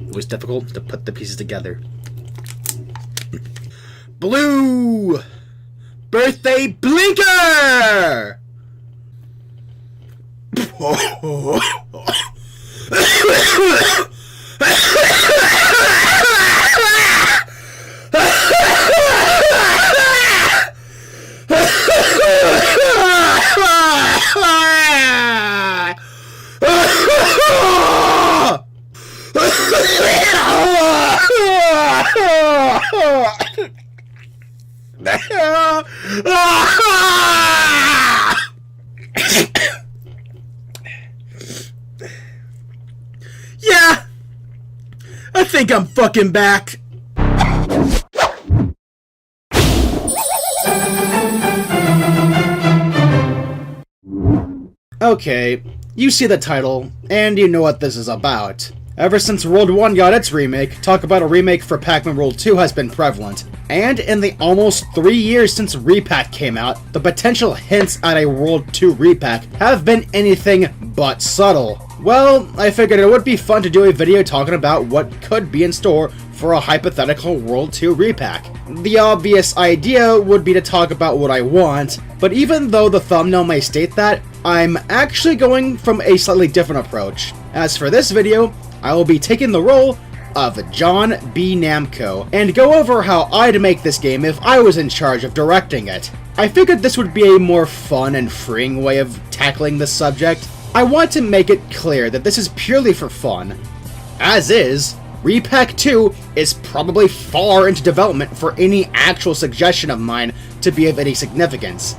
It was difficult to put the pieces together. Blue! Birthday Blinker! Yeah, I think I'm fucking back. Okay, you see the title, and you know what this is about. Ever since World 1 got its remake, talk about a remake for Pac-Man World 2 has been prevalent. And in the almost 3 years since Re-Pac came out, the potential hints at a World 2 Re-Pac have been anything but subtle. Well, I figured it would be fun to do a video talking about what could be in store for a hypothetical World 2 Re-Pac. The obvious idea would be to talk about what I want, but even though the thumbnail may state that, I'm actually going from a slightly different approach. As for this video, I will be taking the role of John B. Namco, and go over how I'd make this game if I was in charge of directing it. I figured this would be a more fun and freeing way of tackling this subject. I want to make it clear that this is purely for fun. As is, Re-Pac 2 is probably far into development for any actual suggestion of mine to be of any significance.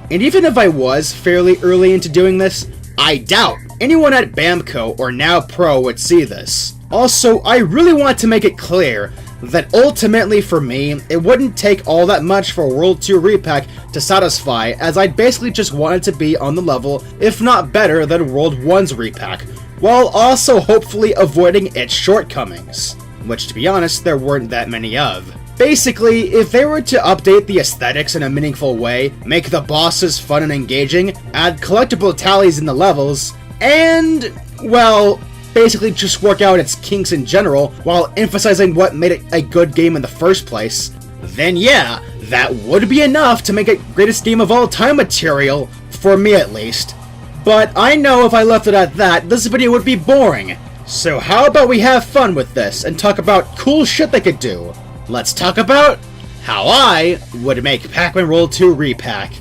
And even if I was fairly early into doing this, I doubt anyone at Bamco or Now Pro would see this. Also, I really want to make it clear that ultimately for me, it wouldn't take all that much for World 2 Re-Pac to satisfy, as I'd basically just want it to be on the level, if not better, than World 1's Re-Pac, while also hopefully avoiding its shortcomings, which to be honest, there weren't that many of. Basically, if they were to update the aesthetics in a meaningful way, make the bosses fun and engaging, add collectible tallies in the levels, and, well, basically just work out its kinks in general while emphasizing what made it a good game in the first place, then yeah, that would be enough to make it greatest game of all time material, for me at least. But I know if I left it at that, this video would be boring. So how about we have fun with this and talk about cool shit they could do? Let's talk about how I would make Pac-Man World 2 Re-Pac.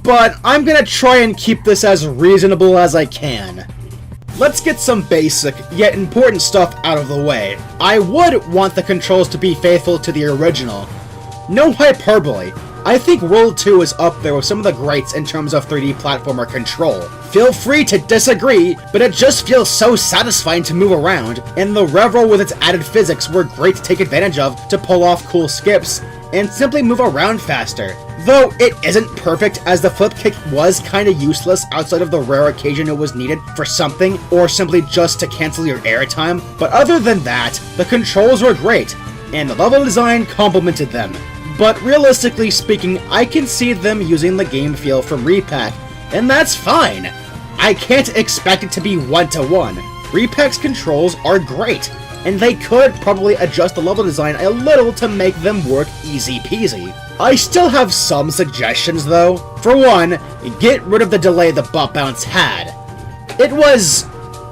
But I'm gonna try and keep this as reasonable as I can. Let's get some basic, yet important stuff out of the way. I would want the controls to be faithful to the original. No hyperbole. I think World 2 is up there with some of the greats in terms of 3D platformer control. Feel free to disagree, but it just feels so satisfying to move around, and the Rev-Roll with its added physics were great to take advantage of to pull off cool skips, and simply move around faster. Though it isn't perfect, as the flip kick was kinda useless outside of the rare occasion it was needed for something, or simply just to cancel your airtime, but other than that, the controls were great, and the level design complemented them. But realistically speaking, I can see them using the game feel from Re-Pac, and that's fine. I can't expect it to be one-to-one. Re-Pac's controls are great, and they could probably adjust the level design a little to make them work easy peasy. I still have some suggestions though. For one, get rid of the delay the butt bounce had. It was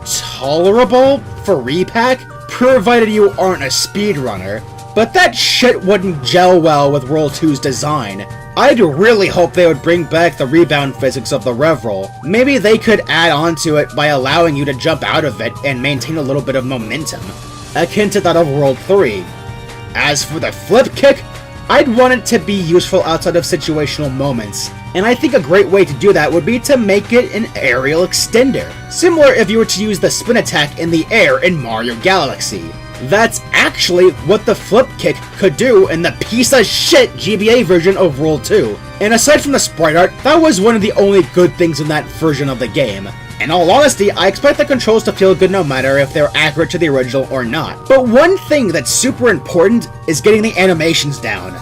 tolerable for Re-Pac, provided you aren't a speedrunner, but that shit wouldn't gel well with World 2's design. I'd really hope they would bring back the rebound physics of the Rev-Roll. Maybe they could add on to it by allowing you to jump out of it and maintain a little bit of momentum, akin to that of World 3. As for the flip kick, I'd want it to be useful outside of situational moments, and I think a great way to do that would be to make it an aerial extender, similar if you were to use the spin attack in the air in Mario Galaxy. That's actually what the flip kick could do in the piece of shit GBA version of World 2. And aside from the sprite art, that was one of the only good things in that version of the game. In all honesty, I expect the controls to feel good no matter if they're accurate to the original or not. But one thing that's super important is getting the animations down.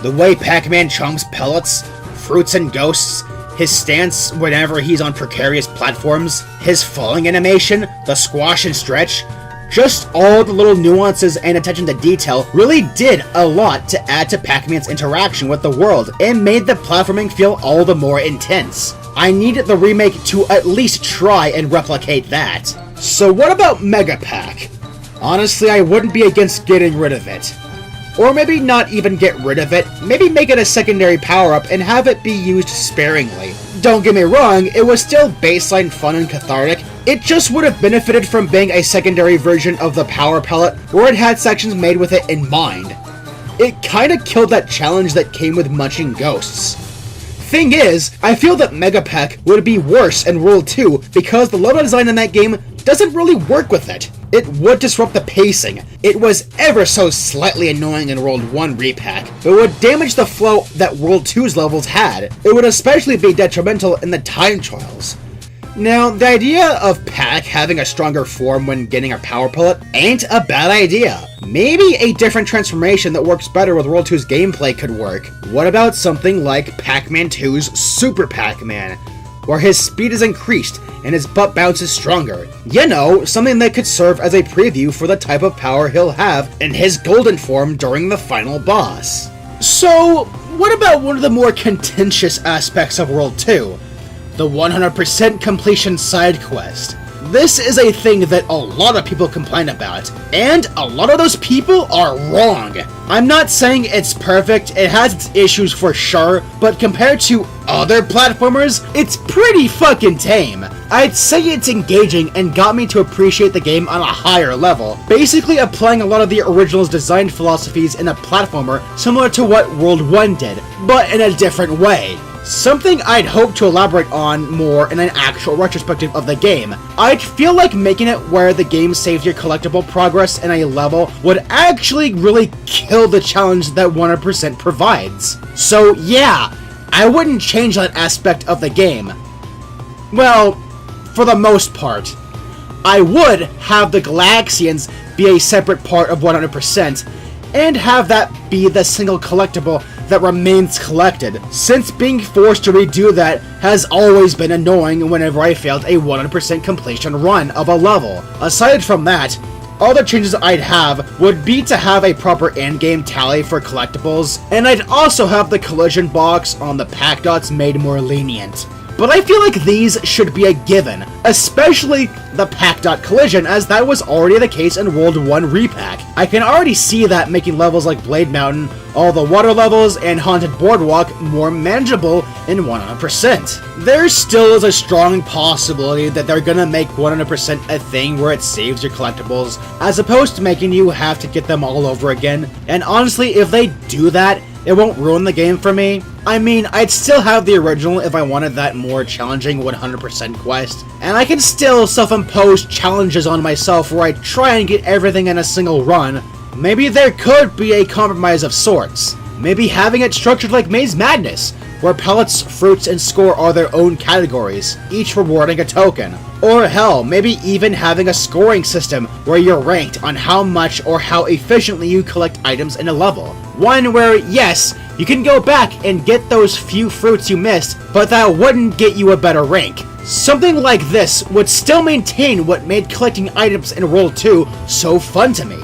The way Pac-Man chomps pellets, fruits and ghosts, his stance whenever he's on precarious platforms, his falling animation, the squash and stretch, Just all the little nuances and attention to detail really did a lot to add to Pac-Man's interaction with the world and made the platforming feel all the more intense. I needed the remake to at least try and replicate that. So what about Re-Pac? Honestly, I wouldn't be against getting rid of it. Or maybe not even get rid of it, maybe make it a secondary power-up and have it be used sparingly. Don't get me wrong, it was still baseline fun and cathartic, it just would have benefited from being a secondary version of the power pellet where it had sections made with it in mind. It kinda killed that challenge that came with munching ghosts. Thing is, I feel that Re-Pac would be worse in World 2 because the level design in that game doesn't really work with it. It would disrupt the pacing. It was ever so slightly annoying in World 1 Re-Pac, but it would damage the flow that World 2's levels had. It would especially be detrimental in the time trials. Now, the idea of Pac having a stronger form when getting a power pellet ain't a bad idea. Maybe a different transformation that works better with World 2's gameplay could work. What about something like Pac-Man 2's Super Pac-Man, where his speed is increased and his butt bounces stronger? You know, something that could serve as a preview for the type of power he'll have in his golden form during the final boss. So, what about one of the more contentious aspects of World 2? The 100% completion side quest. This is a thing that a lot of people complain about, and a lot of those people are wrong. I'm not saying it's perfect, it has its issues for sure, but compared to other platformers, it's pretty fucking tame. I'd say it's engaging and got me to appreciate the game on a higher level, basically applying a lot of the original's design philosophies in a platformer similar to what World 1 did, but in a different way. Something I'd hope to elaborate on more in an actual retrospective of the game. I'd feel like making it where the game saves your collectible progress in a level would actually really kill the challenge that 100% provides. So yeah, I wouldn't change that aspect of the game. Well, for the most part. I would have the Galaxians be a separate part of 100%, and have that be the single collectible that remains collected, since being forced to redo that has always been annoying whenever I failed a 100% completion run of a level. Aside from that, other changes I'd have would be to have a proper endgame tally for collectibles, and I'd also have the collision box on the pack dots made more lenient. But I feel like these should be a given, especially the pack dot collision, as that was already the case in World 1 Re-Pac. I can already see that making levels like Blade Mountain, all the water levels, and Haunted Boardwalk more manageable in 100%. There still is a strong possibility that they're gonna make 100% a thing where it saves your collectibles, as opposed to making you have to get them all over again, and honestly, if they do that, it won't ruin the game for me. I mean, I'd still have the original if I wanted that more challenging 100% quest, and I can still self-impose challenges on myself where I try and get everything in a single run. Maybe there could be a compromise of sorts. Maybe having it structured like Maze Madness, where pellets, fruits, and score are their own categories, each rewarding a token. Or hell, maybe even having a scoring system where you're ranked on how much or how efficiently you collect items in a level. One where, yes, you can go back and get those few fruits you missed, but that wouldn't get you a better rank. Something like this would still maintain what made collecting items in World 2 so fun to me.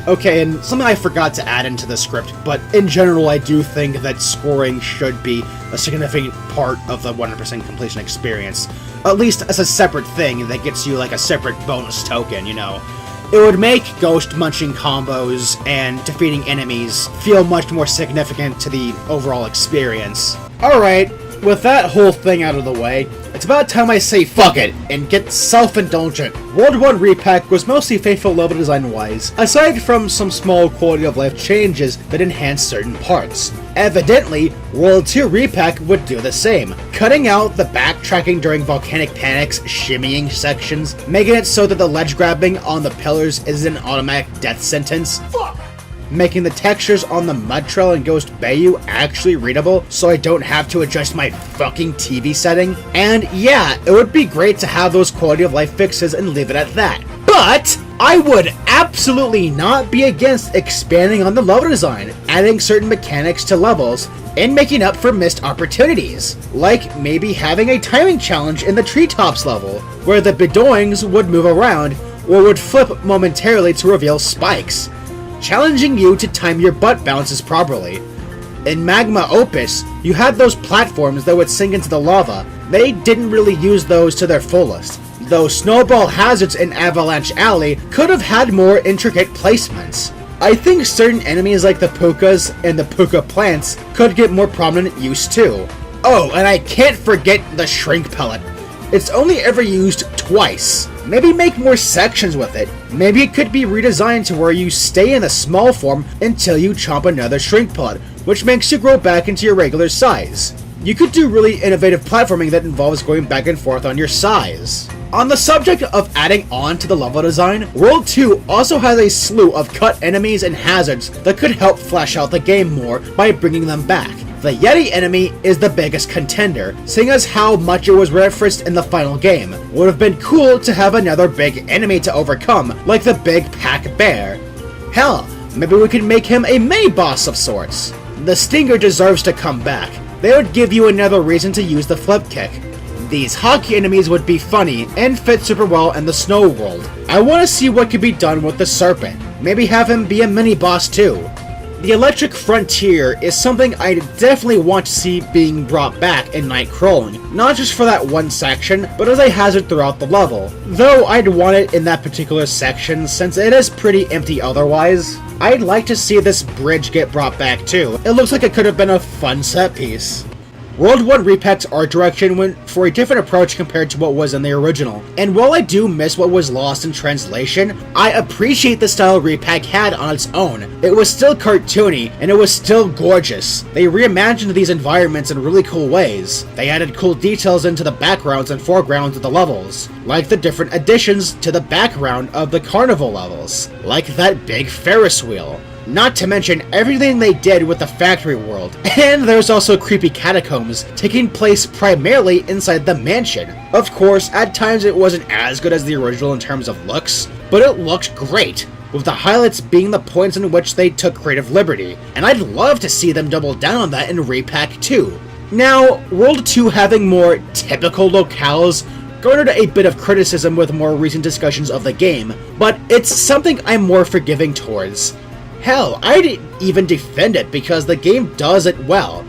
Okay, and something I forgot to add into the script, but in general I do think that scoring should be a significant part of the 100% completion experience. At least as a separate thing that gets you like a separate bonus token, you know. It would make ghost munching combos and defeating enemies feel much more significant to the overall experience. Alright, with that whole thing out of the way, it's about time I say fuck it and get self-indulgent. World 1 Re-Pac was mostly faithful level design-wise, aside from some small quality-of-life changes that enhanced certain parts. Evidently, World 2 Re-Pac would do the same, cutting out the backtracking during Volcanic Panic's shimmying sections, making it so that the ledge grabbing on the pillars is an automatic death sentence. Fuck! Making the textures on the Mud Trail and Ghost Bayou actually readable so I don't have to adjust my fucking TV setting. And yeah, it would be great to have those quality of life fixes and leave it at that. But I would absolutely not be against expanding on the level design, adding certain mechanics to levels, and making up for missed opportunities. Like maybe having a timing challenge in the treetops level, where the Bedoings would move around, or would flip momentarily to reveal spikes, challenging you to time your butt bounces properly. In Magma Opus, you had those platforms that would sink into the lava. They didn't really use those to their fullest, though snowball hazards in Avalanche Alley could have had more intricate placements. I think certain enemies like the pukas and the puka plants could get more prominent use too. Oh, and I can't forget the shrink pellet. It's only ever used twice. Maybe make more sections with it. Maybe it could be redesigned to where you stay in a small form until you chomp another shrink pellet, which makes you grow back into your regular size. You could do really innovative platforming that involves going back and forth on your size. On the subject of adding on to the level design, World 2 also has a slew of cut enemies and hazards that could help flesh out the game more by bringing them back. The Yeti enemy is the biggest contender, seeing as how much it was referenced in the final game. Would have been cool to have another big enemy to overcome, like the big Pac Bear. Hell, maybe we could make him a mini-boss of sorts. The Stinger deserves to come back. They would give you another reason to use the flip kick. These hockey enemies would be funny and fit super well in the snow world. I want to see what could be done with the Serpent. Maybe have him be a mini-boss too. The Electric Frontier is something I definitely want to see being brought back in night crawling, not just for that one section, but as a hazard throughout the level. Though I'd want it in that particular section since it is pretty empty otherwise. I'd like to see this bridge get brought back too. It looks like it could have been a fun set piece. World 1 Re-Pac's art direction went for a different approach compared to what was in the original, and while I do miss what was lost in translation, I appreciate the style Re-Pac had on its own. It was still cartoony, and it was still gorgeous. They reimagined these environments in really cool ways. They added cool details into the backgrounds and foregrounds of the levels, like the different additions to the background of the carnival levels, like that big Ferris wheel. Not to mention everything they did with the factory world. And there's also creepy catacombs taking place primarily inside the mansion. Of course, at times it wasn't as good as the original in terms of looks, but it looked great, with the highlights being the points in which they took creative liberty, and I'd love to see them double down on that in Re-Pac 2. Now, World 2 having more typical locales garnered a bit of criticism with more recent discussions of the game, but it's something I'm more forgiving towards. Hell, I'd even defend it because the game does it well.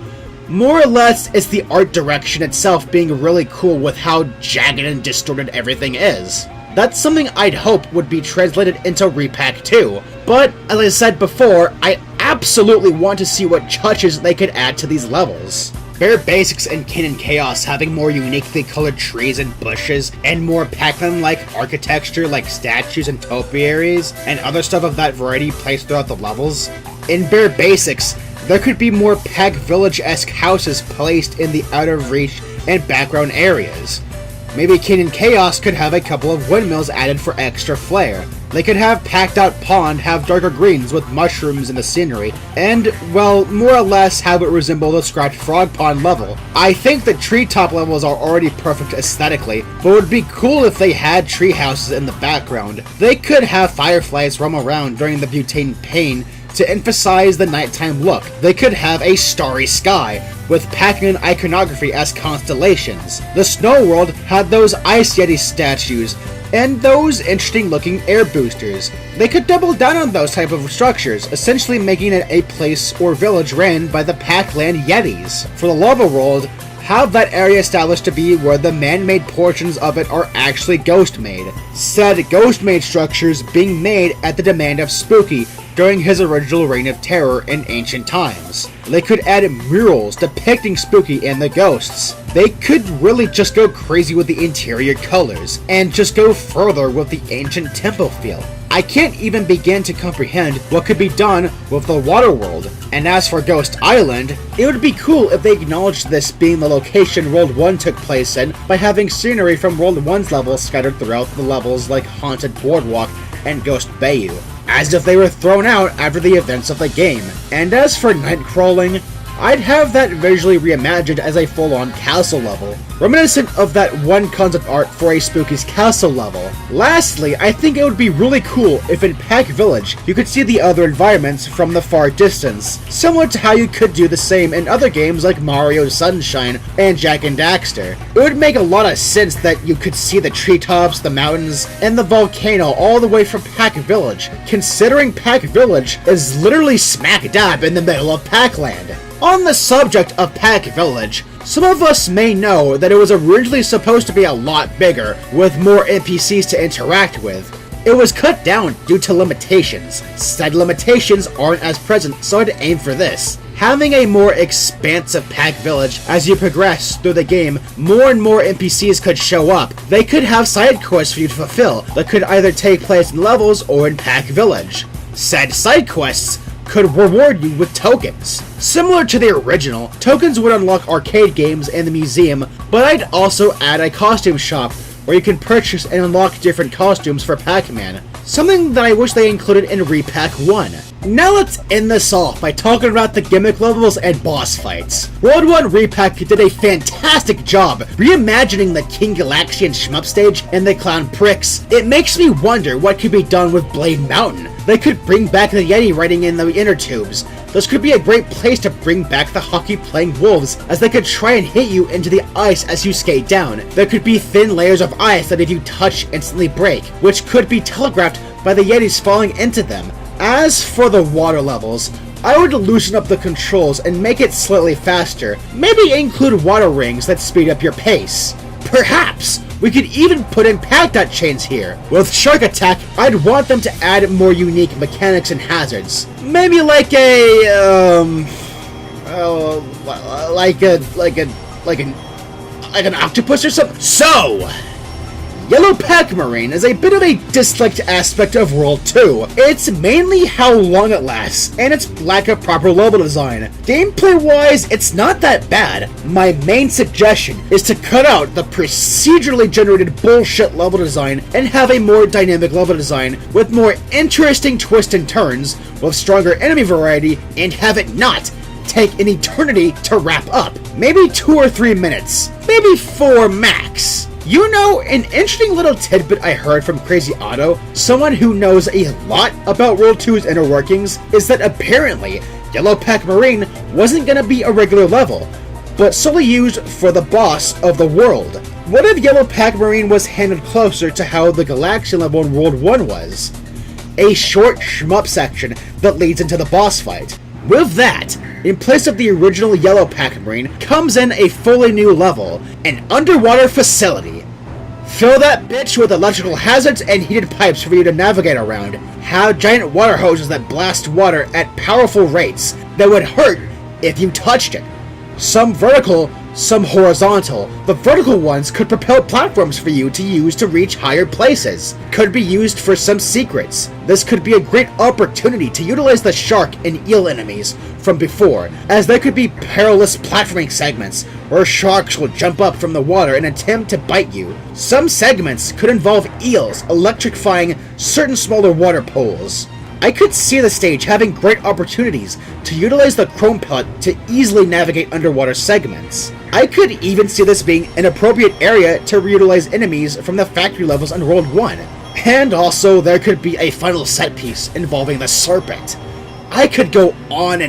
More or less, it's the art direction itself being really cool with how jagged and distorted everything is. That's something I'd hope would be translated into Re-Pac 2, but as I said before, I absolutely want to see what touches they could add to these levels. Bare Basics and Kin and Chaos having more uniquely colored trees and bushes, and more Pac-Man-like architecture like statues and topiaries, and other stuff of that variety placed throughout the levels. In Bare Basics, there could be more Pac Village-esque houses placed in the out-of-reach and background areas. Maybe Kin and Chaos could have a couple of windmills added for extra flair. They could have Packed Out Pond have darker greens with mushrooms in the scenery, and, well, more or less have it resemble the Scratch Frog Pond level. I think the treetop levels are already perfect aesthetically, but it would be cool if they had tree houses in the background. They could have fireflies roam around during the butane pain to emphasize the nighttime look. They could have a starry sky, with Pac-Man iconography as constellations. The Snow World had those Ice Yeti statues, and those interesting looking air boosters. They could double down on those type of structures, essentially making it a place or village ran by the Pac-Land Yetis. For the Lava World, have that area established to be where the man-made portions of it are actually ghost-made. Said ghost-made structures being made at the demand of Spooky during his original reign of terror in ancient times. They could add murals depicting Spooky and the ghosts. They could really just go crazy with the interior colors, and just go further with the ancient temple feel. I can't even begin to comprehend what could be done with the water world. And as for Ghost Island, it would be cool if they acknowledged this being the location World 1 took place in by having scenery from World 1's levels scattered throughout the levels like Haunted Boardwalk and Ghost Bayou, as if they were thrown out after the events of the game. And as for night crawling, I'd have that visually reimagined as a full-on castle level, reminiscent of that one concept art for a Spooky's castle level. Lastly, I think it would be really cool if in Pac Village you could see the other environments from the far distance, similar to how you could do the same in other games like Mario Sunshine and Jak and Daxter. It would make a lot of sense that you could see the treetops, the mountains, and the volcano all the way from Pac Village, considering Pac Village is literally smack dab in the middle of Pac-Land. On the subject of Pac Village, some of us may know that it was originally supposed to be a lot bigger, with more NPCs to interact with. It was cut down due to limitations. Said limitations aren't as present, so I'd aim for this. Having a more expansive Pac Village as you progress through the game, more and more NPCs could show up. They could have side quests for you to fulfill that could either take place in levels or in Pac Village. Said side quests could reward you with tokens. Similar to the original, tokens would unlock arcade games and the museum, but I'd also add a costume shop where you can purchase and unlock different costumes for Pac-Man, something that I wish they included in Re-Pac 1. Now let's end this off by talking about the gimmick levels and boss fights. World 1 Re-Pac did a fantastic job reimagining the King Galaxian shmup stage and the Clown Pricks. It makes me wonder what could be done with Blade Mountain. They could bring back the Yeti riding in the inner tubes. This could be a great place to bring back the hockey-playing wolves, as they could try and hit you into the ice as you skate down. There could be thin layers of ice that if you touch instantly break, which could be telegraphed by the Yetis falling into them. As for the water levels, I would loosen up the controls and make it slightly faster. Maybe include water rings that speed up your pace. Perhaps we could even put in Pac-Dot chains here. With Shark Attack, I'd want them to add more unique mechanics and hazards. Maybe like an octopus or something. So, Yellow Pac-Marine is a bit of a disliked aspect of World 2. It's mainly how long it lasts, and its lack of proper level design. Gameplay-wise, it's not that bad. My main suggestion is to cut out the procedurally generated bullshit level design and have a more dynamic level design with more interesting twists and turns, with stronger enemy variety, and have it not take an eternity to wrap up. Maybe 2 or 3 minutes. Maybe 4 max. You know, an interesting little tidbit I heard from Crazy Otto, someone who knows a lot about World 2's inner workings, is that apparently Yellow Pac-Marine wasn't gonna be a regular level, but solely used for the boss of the world. What if Yellow Pac-Marine was handled closer to how the Galaxian level in World 1 was? A short shmup section that leads into the boss fight. With that, in place of the original Yellow Pac-Marine, comes in a fully new level, an underwater facility. Fill that bitch with electrical hazards and heated pipes for you to navigate around. Have giant water hoses that blast water at powerful rates that would hurt if you touched it. Some vertical, some horizontal. The vertical ones could propel platforms for you to use to reach higher places. Could be used for some secrets. This could be a great opportunity to utilize the shark and eel enemies from before, as there could be perilous platforming segments where sharks will jump up from the water and attempt to bite you. Some segments could involve eels electrifying certain smaller water pools. I could see the stage having great opportunities to utilize the chrome pellet to easily navigate underwater segments. I could even see this being an appropriate area to reutilize enemies from the factory levels in World 1. And also, there could be a final set piece involving the serpent. I could go on,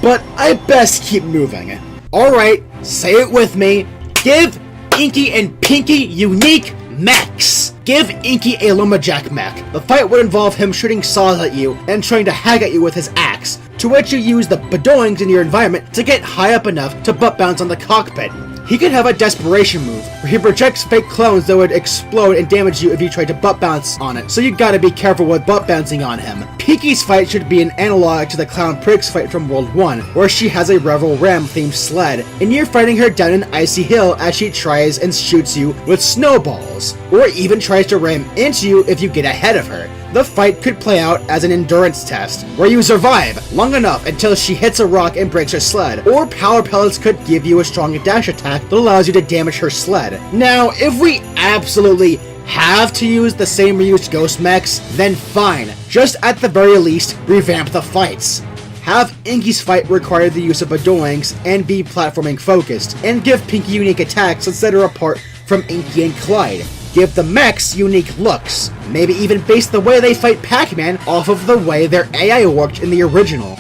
but I best keep moving. Alright, say it with me. Give Inky and Pinky unique mechs! Give Inky a lumberjack mech. The fight would involve him shooting saws at you and trying to hack at you with his axe, to which you use the bedoings in your environment to get high up enough to butt bounce on the cockpit. He could have a desperation move, where he projects fake clones that would explode and damage you if you tried to butt bounce on it, so you gotta be careful with butt bouncing on him. Pinky's fight should be an analog to the Clown Pricks fight from World 1, where she has a Revel Ram themed sled, and you're fighting her down an icy hill as she tries and shoots you with snowballs, or even tries to ram into you if you get ahead of her. The fight could play out as an endurance test, where you survive long enough until she hits a rock and breaks her sled, or power pellets could give you a strong dash attack that allows you to damage her sled. Now, if we absolutely have to use the same reused ghost mechs, then fine. Just at the very least, revamp the fights. have Inky's fight require the use of Badoinks and be platforming focused, and give Pinky unique attacks that set her apart from Inky and Clyde. Give the mechs unique looks. Maybe even base the way they fight Pac-Man off of the way their AI worked in the original.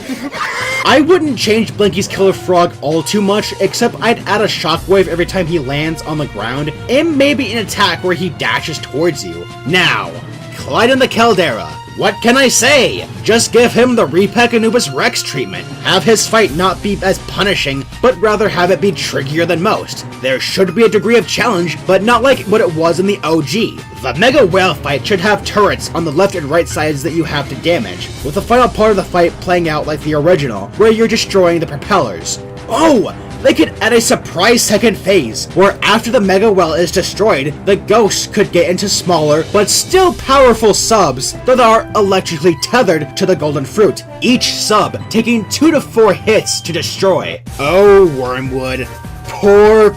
I wouldn't change Blinky's Killer Frog all too much, except I'd add a shockwave every time he lands on the ground, and maybe an attack where he dashes towards you. Now, Clyde in the Caldera. What can I say? Just give him the Re-Pac Anubis Rex treatment. Have his fight not be as punishing, but rather have it be trickier than most. There should be a degree of challenge, but not like what it was in the OG. The Mega Whale fight should have turrets on the left and right sides that you have to damage, with the final part of the fight playing out like the original, where you're destroying the propellers. Oh! They could add a surprise second phase, where after the Mega Well is destroyed, the ghosts could get into smaller, but still powerful subs that are electrically tethered to the golden fruit, each sub taking 2 to 4 hits to destroy. Oh, Wormwood. Poor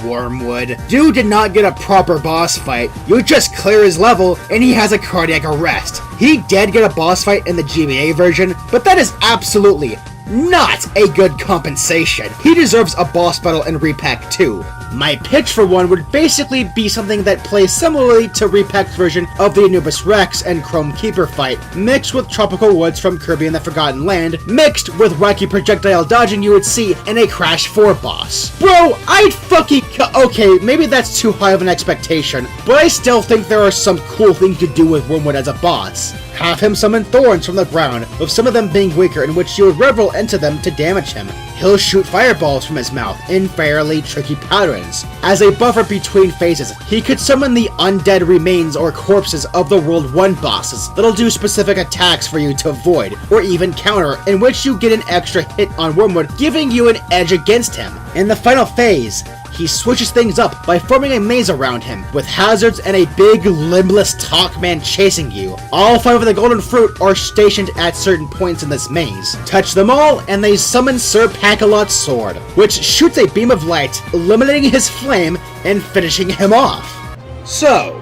Wormwood. Dude did not get a proper boss fight. You just clear his level, and he has a cardiac arrest. He did get a boss fight in the GBA version, but that is absolutely not a good compensation. He deserves a boss battle in Re-Pac 2. My pitch for one would basically be something that plays similarly to Re-Pac's version of the Anubis Rex and Chrome Keeper fight, mixed with tropical woods from Kirby and the Forgotten Land, mixed with wacky projectile dodging you would see in a Crash 4 boss. Bro, I'd fucking okay, maybe that's too high of an expectation, but I still think there are some cool things to do with Wormwood as a boss. Have him summon thorns from the ground, with some of them being weaker, in which you would revel into them to damage him. He'll shoot fireballs from his mouth in fairly tricky patterns. As a buffer between phases, he could summon the undead remains or corpses of the World 1 bosses that'll do specific attacks for you to avoid, or even counter, in which you get an extra hit on Wormwood, giving you an edge against him. In the final phase, he switches things up by forming a maze around him, with hazards and a big, limbless Talkman chasing you. All 5 of the golden fruit are stationed at certain points in this maze. Touch them all, and they summon Sir Pac-Lot's sword, which shoots a beam of light, eliminating his flame and finishing him off. So,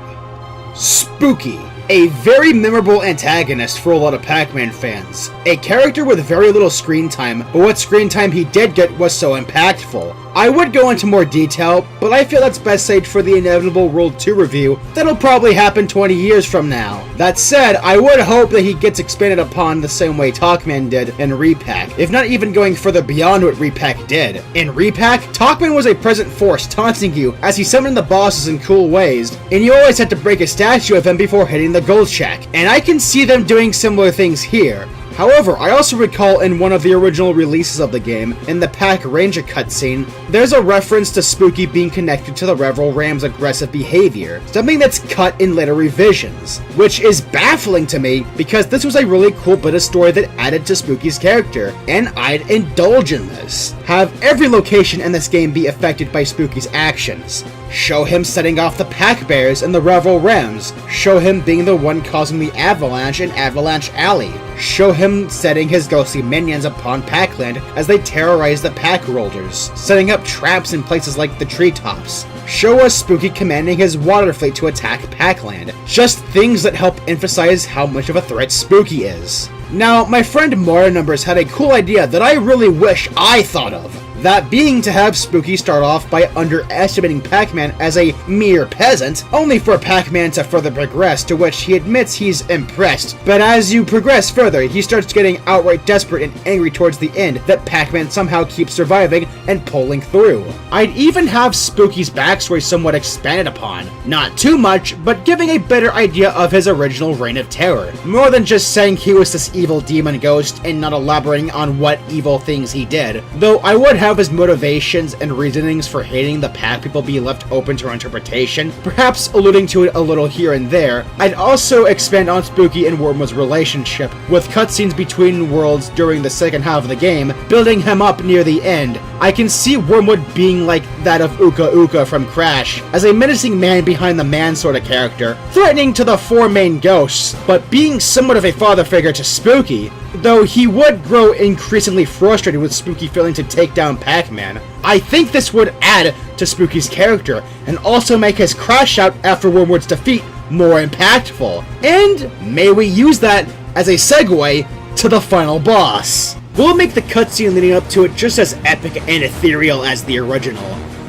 Spooky. A very memorable antagonist for a lot of Pac-Man fans. A character with very little screen time, but what screen time he did get was so impactful. I would go into more detail, but I feel that's best saved for the inevitable World 2 review that'll probably happen 20 years from now. That said, I would hope that he gets expanded upon the same way Talkman did in Re-Pac, if not even going further beyond what Re-Pac did. In Re-Pac, Talkman was a present force taunting you as he summoned the bosses in cool ways, and you always had to break a statue of him before hitting the gold shack, and I can see them doing similar things here. However, I also recall in one of the original releases of the game, in the Pac Ranger cutscene, there's a reference to Spooky being connected to the Revel Ram's aggressive behavior, something that's cut in later revisions, which is baffling to me because this was a really cool bit of story that added to Spooky's character, and I'd indulge in this. Have every location in this game be affected by Spooky's actions. Show him setting off the Pac Bears and the Revel Rams. Show him being the one causing the avalanche in Avalanche Alley. Show him setting his ghostly minions upon Pac-Land as they terrorize the Pac Rollers, setting up traps in places like the treetops. Show us Spooky commanding his water fleet to attack Pac-Land. Just things that help emphasize how much of a threat Spooky is. Now, my friend Mario Numbers had a cool idea that I really wish I thought of. That being to have Spooky start off by underestimating Pac-Man as a mere peasant, only for Pac-Man to further progress, to which he admits he's impressed. But as you progress further, he starts getting outright desperate and angry towards the end that Pac-Man somehow keeps surviving and pulling through. I'd even have Spooky's backstory somewhat expanded upon. Not too much, but giving a better idea of his original reign of terror, more than just saying he was this evil demon ghost and not elaborating on what evil things he did, though I would have his motivations and reasonings for hating the Pac people be left open to interpretation, perhaps alluding to it a little here and there. I'd also expand on Spooky and Wormwood's relationship, with cutscenes between worlds during the second half of the game, building him up near the end. I can see Wormwood being like that of Uka Uka from Crash, as a menacing man behind the man sort of character, threatening to the 4 main ghosts, but being somewhat of a father figure to Spooky, though he would grow increasingly frustrated with Spooky failing to take down Pac-Man. I think this would add to Spooky's character, and also make his crash out after Wormwood's defeat more impactful. And may we use that as a segue to the final boss. We'll make the cutscene leading up to it just as epic and ethereal as the original.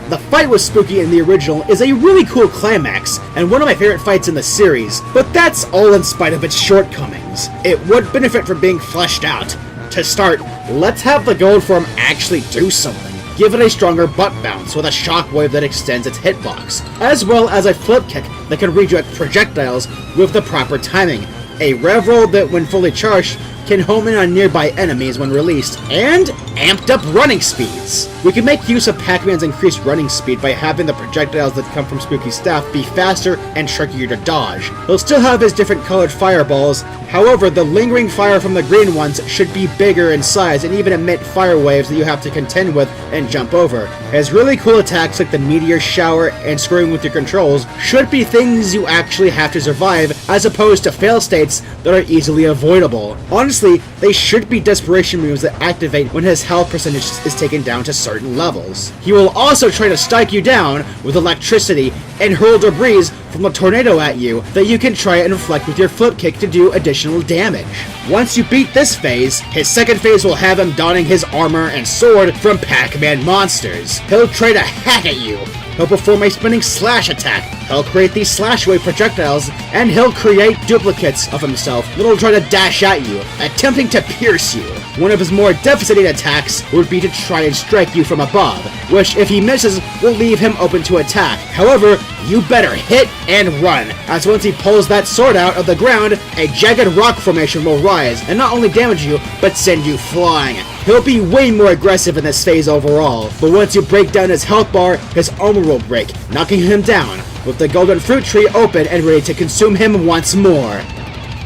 The fight with Spooky in the original is a really cool climax, and one of my favorite fights in the series, but that's all in spite of its shortcomings. It would benefit from being fleshed out. To start, let's have the gold form actually do something. Give it a stronger butt bounce with a shockwave that extends its hitbox, as well as a flip kick that can redirect projectiles with the proper timing, a rev roll that when fully charged can home in on nearby enemies when released, and amped up running speeds. We can make use of Pac-Man's increased running speed by having the projectiles that come from Spooky's staff be faster and trickier to dodge. He'll still have his different colored fireballs, however the lingering fire from the green ones should be bigger in size and even emit fire waves that you have to contend with and jump over. His really cool attacks like the meteor shower and screwing with your controls should be things you actually have to survive as opposed to fail states that are easily avoidable. Honestly, they should be desperation moves that activate when his health percentage is taken down to certain levels. He will also try to strike you down with electricity and hurl debris from a tornado at you that you can try and reflect with your flip kick to do additional damage. Once you beat this phase, his second phase will have him donning his armor and sword from Pac-Man monsters. He'll try to hack at you. He'll perform a spinning slash attack. He'll create these slash wave projectiles, and he'll create duplicates of himself that'll try to dash at you, attempting to pierce you. One of his more devastating attacks would be to try and strike you from above, which if he misses will leave him open to attack. However, you better hit and run, as once he pulls that sword out of the ground, a jagged rock formation will rise and not only damage you, but send you flying. He'll be way more aggressive in this phase overall, but once you break down his health bar, his armor will break, knocking him down, with the golden fruit tree open and ready to consume him once more.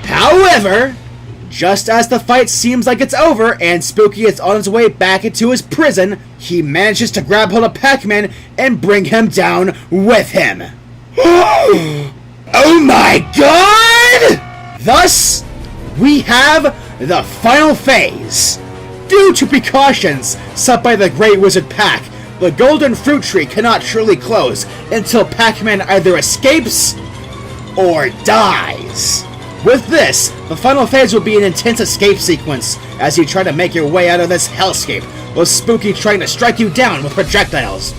However, just as the fight seems like it's over and Spooky is on his way back into his prison, he manages to grab hold of Pac-Man and bring him down with him. Oh my god! Thus, we have the final phase. Due to precautions set by the Great Wizard Pac, the Golden Fruit Tree cannot truly close until Pac-Man either escapes or dies. With this, the final phase will be an intense escape sequence as you try to make your way out of this hellscape, with Spooky trying to strike you down with projectiles.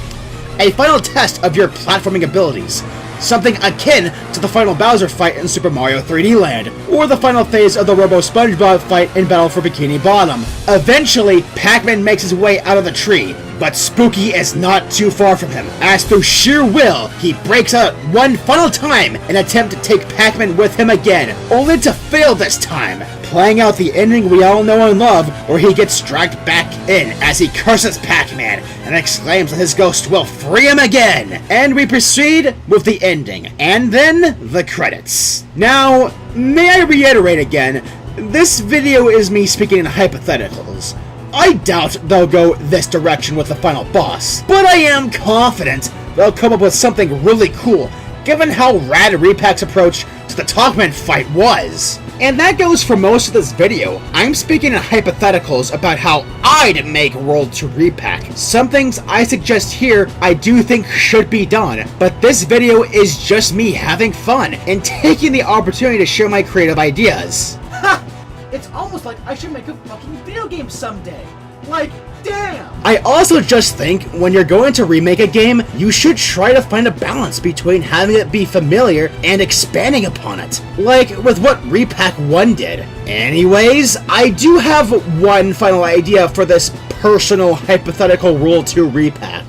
A final test of your platforming abilities, something akin to the final Bowser fight in Super Mario 3D Land, or the final phase of the Robo-SpongeBob fight in Battle for Bikini Bottom. Eventually, Pac-Man makes his way out of the tree, but Spooky is not too far from him, as through sheer will, he breaks out one final time in an attempt to take Pac-Man with him again, only to fail this time, playing out the ending we all know and love, where he gets dragged back in as he curses Pac-Man and exclaims that his ghost will free him again. And we proceed with the ending, and then the credits. Now, may I reiterate again, this video is me speaking in hypotheticals. I doubt they'll go this direction with the final boss, but I am confident they'll come up with something really cool, given how rad Re-Pac's approach to the Talkman fight was. And that goes for most of this video. I'm speaking in hypotheticals about how I'd make World 2 Re-Pac. Some things I suggest here I do think should be done, but this video is just me having fun and taking the opportunity to share my creative ideas. Ha! It's almost like I should make a fucking video game someday. Like, damn! I also just think when you're going to remake a game, you should try to find a balance between having it be familiar and expanding upon it, like with what Re-Pac 1 did. Anyways, I do have one final idea for this personal hypothetical World 2 Re-Pac.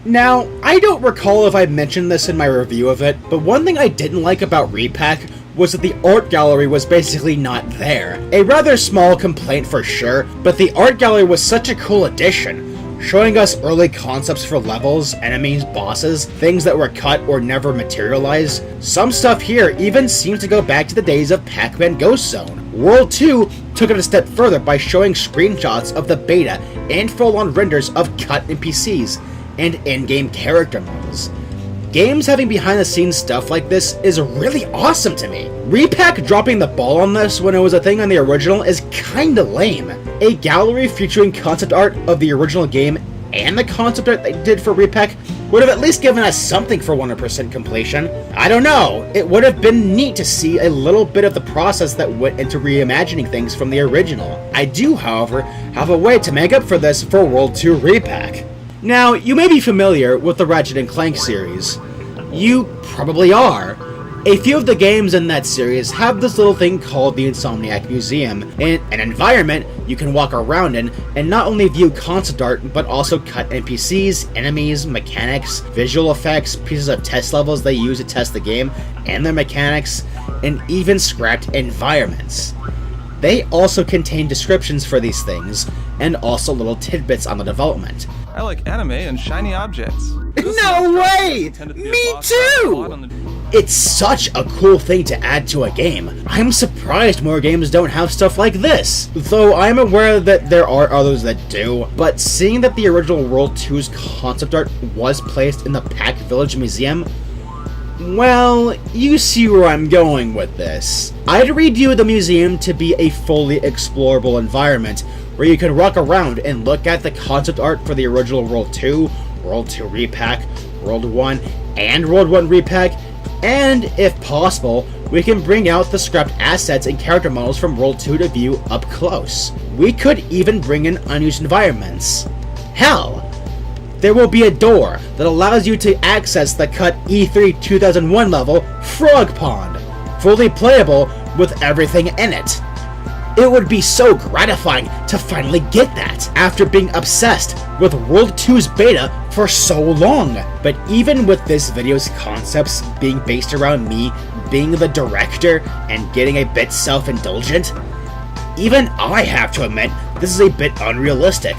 Now, I don't recall if I mentioned this in my review of it, but one thing I didn't like about Re-Pac was that the art gallery was basically not there. A rather small complaint for sure, but the art gallery was such a cool addition, showing us early concepts for levels, enemies, bosses, things that were cut or never materialized. Some stuff here even seems to go back to the days of Pac-Man Ghost Zone. World 2 took it a step further by showing screenshots of the beta and full-on renders of cut NPCs and in-game character models. Games having behind-the-scenes stuff like this is really awesome to me. Re-Pac dropping the ball on this when it was a thing on the original is kinda lame. A gallery featuring concept art of the original game and the concept art they did for Re-Pac would have at least given us something for 100% completion. I don't know, it would have been neat to see a little bit of the process that went into reimagining things from the original. I do, however, have a way to make up for this for World 2 Re-Pac. Now, you may be familiar with the Ratchet & Clank series. You probably are. A few of the games in that series have this little thing called the Insomniac Museum, an environment you can walk around in and not only view concept art, but also cut NPCs, enemies, mechanics, visual effects, pieces of test levels they use to test the game and their mechanics, and even scrapped environments. They also contain descriptions for these things, and also little tidbits on the development. I like anime and shiny objects. No way! Me too! It's such a cool thing to add to a game. I'm surprised more games don't have stuff like this, though I'm aware that there are others that do. But seeing that the original World 2's concept art was placed in the Pac Village Museum, well, you see where I'm going with this. I'd redo the museum to be a fully explorable environment where you can walk around and look at the concept art for the original World 2, World 2 Re-Pac, World 1, and World 1 Re-Pac, and, if possible, we can bring out the scrapped assets and character models from World 2 to view up close. We could even bring in unused environments. Hell! There will be a door that allows you to access the cut E3 2001 level Frog Pond, fully playable with everything in it. It would be so gratifying to finally get that, after being obsessed with World 2's beta for so long. But even with this video's concepts being based around me being the director and getting a bit self-indulgent, even I have to admit this is a bit unrealistic.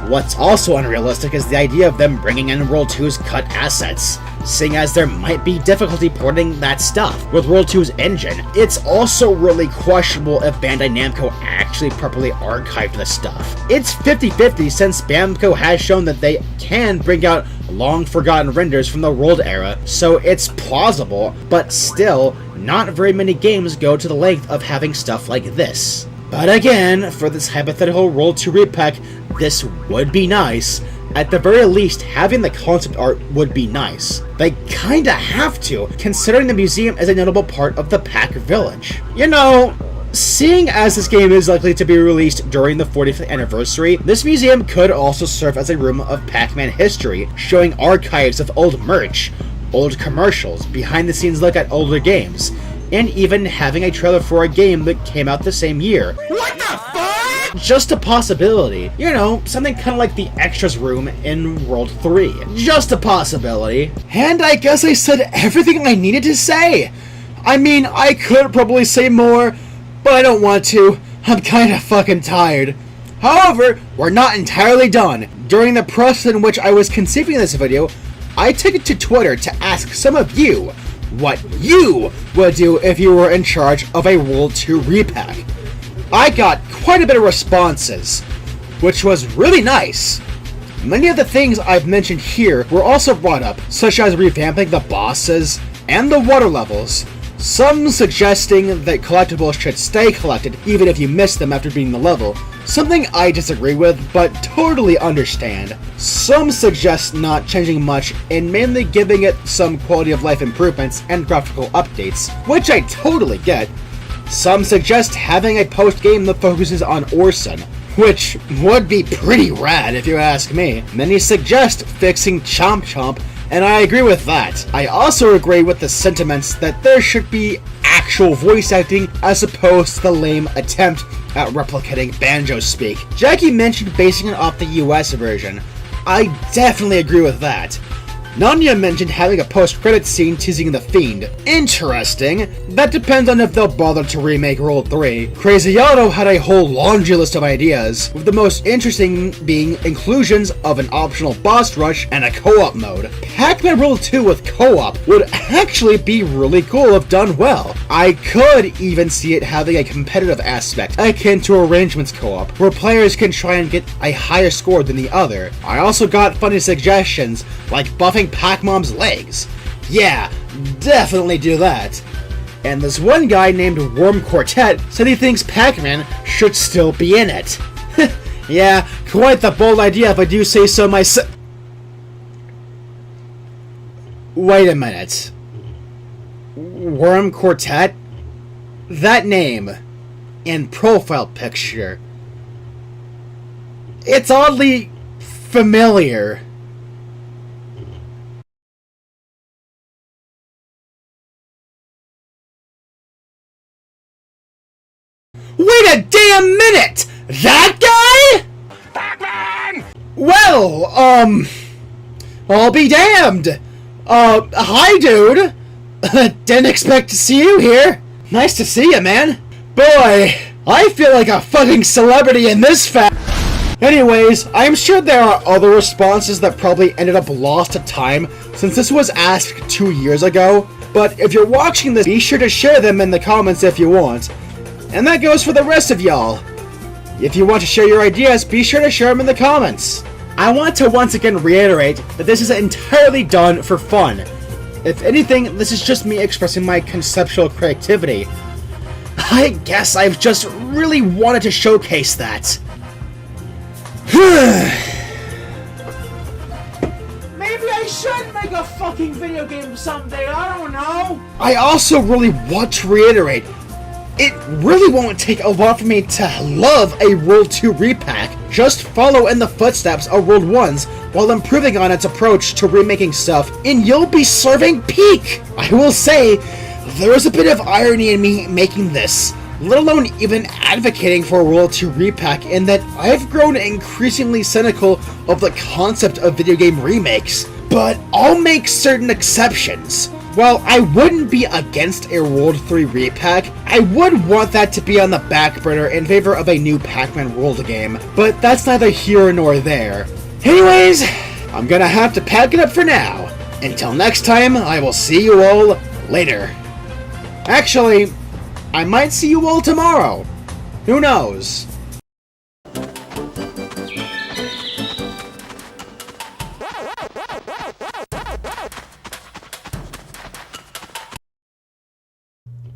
What's also unrealistic is the idea of them bringing in World 2's cut assets, seeing as there might be difficulty porting that stuff with World 2's engine. It's also really questionable if Bandai Namco actually properly archived the stuff. It's 50-50 since Namco has shown that they can bring out long-forgotten renders from the World era, so it's plausible, but still, not very many games go to the length of having stuff like this. But again, for this hypothetical World 2 Re-Pac, this would be nice. At the very least, having the concept art would be nice. They kinda have to, considering the museum is a notable part of the Pac Village. You know, seeing as this game is likely to be released during the 40th anniversary, this museum could also serve as a room of Pac-Man history, showing archives of old merch, old commercials, behind-the-scenes look at older games, and even having a trailer for a game that came out the same year. What the fuck? Just a possibility. You know, something kind of like the extras room in World 3. Just a possibility. And I guess I said everything I needed to say. I mean, I could probably say more, but I don't want to. I'm kind of fucking tired. However, we're not entirely done. During the process in which I was conceiving this video, I took it to Twitter to ask some of you what you would do if you were in charge of a World 2 Re-Pac. I got quite a bit of responses, which was really nice. Many of the things I've mentioned here were also brought up, such as revamping the bosses and the water levels, some suggesting that collectibles should stay collected even if you miss them after beating the level, something I disagree with but totally understand. Some suggest not changing much and mainly giving it some quality of life improvements and graphical updates, which I totally get. Some suggest having a post-game that focuses on Orson, which would be pretty rad if you ask me. Many suggest fixing Chomp Chomp, and I agree with that. I also agree with the sentiments that there should be actual voice acting as opposed to the lame attempt at replicating Banjo speak. Jackie mentioned basing it off the US version. I definitely agree with that. Nanya mentioned having a post-credits scene teasing the Fiend. Interesting. That depends on if they'll bother to remake World 3. Crazy Otto had a whole laundry list of ideas, with the most interesting being inclusions of an optional boss rush and a co-op mode. Pac-Man World 2 with co-op would actually be really cool if done well. I could even see it having a competitive aspect, akin to Arrangements co-op, where players can try and get a higher score than the other. I also got funny suggestions, like buffing Pac-Mom's legs. Yeah, definitely do that. And this one guy named Worm Quartet said he thinks Pac-Man should still be in it. Yeah, quite the bold idea if I do say so myself. Wait a minute. Worm Quartet? That name and profile picture. It's oddly familiar. Wait a damn minute! That guy?! Pac-Man! Well, I'll be damned! Hi dude! Didn't expect to see you here. Nice to see you, man. Boy, I feel like a fucking celebrity in this Anyways, I'm sure there are other responses that probably ended up lost to time since this was asked 2 years ago, but if you're watching this, be sure to share them in the comments if you want. And that goes for the rest of y'all. If you want to share your ideas, be sure to share them in the comments. I want to once again reiterate that this is entirely done for fun. If anything, this is just me expressing my conceptual creativity. I guess I've just really wanted to showcase that. Maybe I should make a fucking video game someday, I don't know. I also really want to reiterate, it really won't take a lot for me to love a World 2 Re-Pac. Just follow in the footsteps of World 1's while improving on its approach to remaking stuff, and you'll be serving peak! I will say, there is a bit of irony in me making this, let alone even advocating for a World 2 Re-Pac, in that I've grown increasingly cynical of the concept of video game remakes. But I'll make certain exceptions. While I wouldn't be against a World 3 Re-Pac, I would want that to be on the back burner in favor of a new Pac-Man World game, but that's neither here nor there. Anyways, I'm gonna have to pack it up for now. Until next time, I will see you all later. Actually, I might see you all tomorrow. Who knows?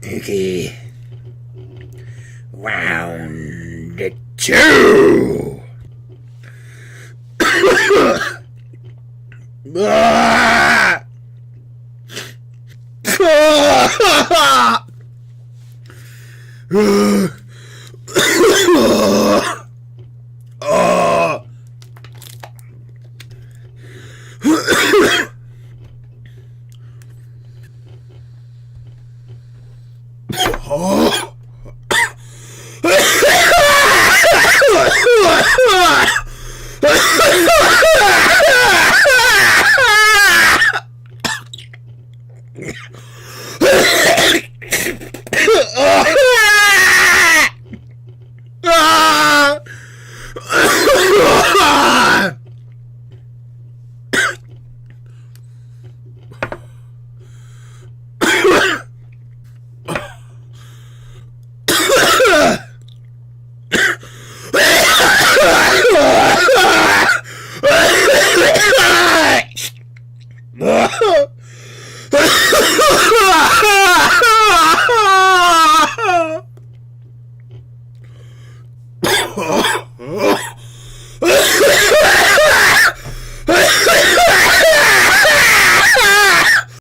Okay. Round 2. Ah!